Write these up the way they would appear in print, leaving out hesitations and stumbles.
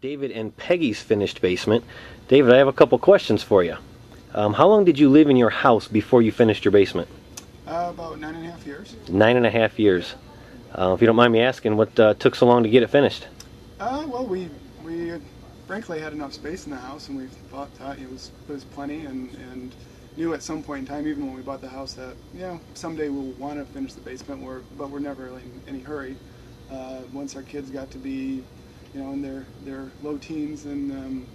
David and Peggy's finished basement. David, I have a couple questions for you. How long did you live in your house before you finished your basement? About 9.5 years. 9.5 years. If you don't mind me asking, what took so long to get it finished? Well, we frankly had enough space in the house, and we thought it was plenty, and knew at some point in time, even when we bought the house, that someday we'll want to finish the basement. But we're never really in any hurry. Once our kids got to be, in their low teens and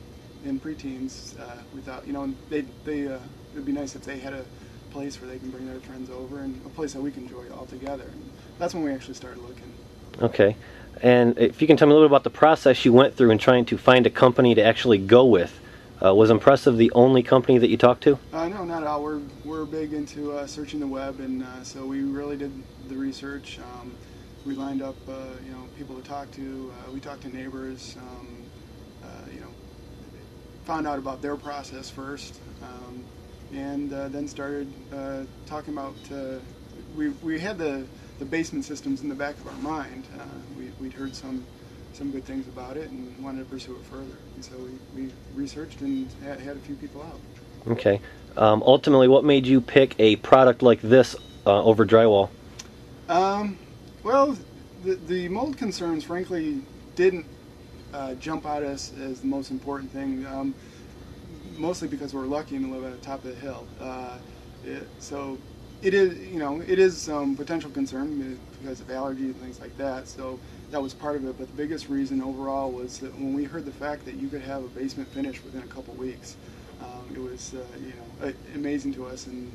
preteens, we thought, it'd be nice if they had a place where they can bring their friends over and a place that we can enjoy all together. And that's when we actually started looking. Okay. And if you can tell me a little bit about the process you went through in trying to find a company to actually go with. Was Impressive the only company that you talked to? No, not at all. We're big into searching the web, and so we really did the research. We lined up, people to talk to. We talked to neighbors. Found out about their process first, and then started talking about. We had the basement systems in the back of our mind. We'd heard some good things about it and wanted to pursue it further. And so we researched and had a few people out. Okay. Ultimately, what made you pick a product like this over drywall? Well, the mold concerns, frankly, didn't jump out at us as the most important thing. Mostly because we're lucky to live at the top of the hill. So it is some potential concern because of allergies and things like that. So that was part of it. But the biggest reason overall was that when we heard the fact that you could have a basement finished within a couple weeks, it was amazing to us, and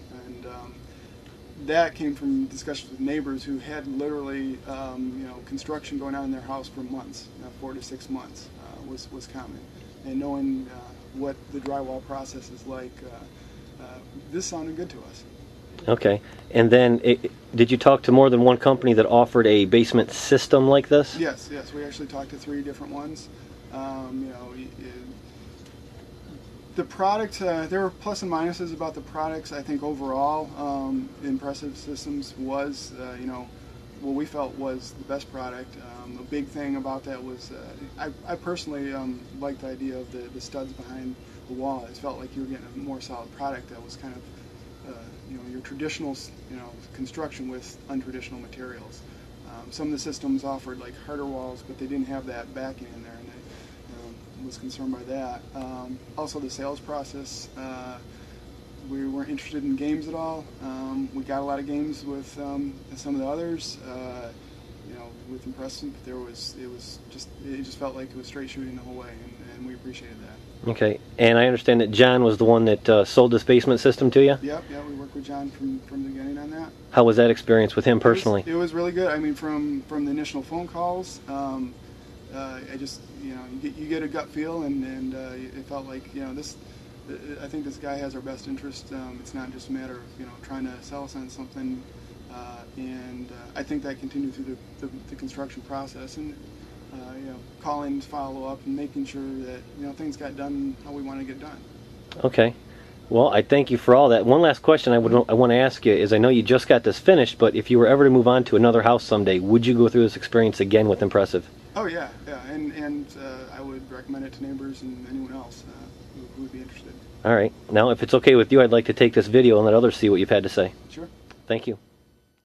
that came from discussions with neighbors who had literally construction going on in their house for months, 4 to 6 months was common, and knowing what the drywall process is like, this sounded good to us. Okay. And then, did you talk to more than one company that offered a basement system like this? Yes. We actually talked to 3 different ones. The product, there were plus and minuses about the products. I think overall, Impressive Systems was, what we felt was the best product. A big thing about that was, I personally liked the idea of the studs behind the wall. It felt like you were getting a more solid product that was kind of, your traditional, construction with untraditional materials. Some of the systems offered like harder walls, but they didn't have that backing in there, and I was concerned by that. Also, the sales process. We weren't interested in games at all. We got a lot of games with some of the others. With Impressive, it just felt like it was straight shooting the whole way, and we appreciated that. Okay, and I understand that John was the one that sold this basement system to you? Yep, we worked with John from the beginning on that. How was that experience with him personally? It was really good. I mean, from the initial phone calls, I just, you get a gut feel, and it felt like, I think this guy has our best interest. It's not just a matter of, trying to sell us on something, and I think that continued through the construction process, and calling to follow up and making sure that things got done how we want to get done. Okay. Well, I thank you for all that. One last question I want to ask you is, I know you just got this finished, but if you were ever to move on to another house someday, would you go through this experience again with Impressive? Oh yeah, and I would recommend it to neighbors and anyone else who would be interested. All right. Now, if it's okay with you, I'd like to take this video and let others see what you've had to say. Sure. Thank you.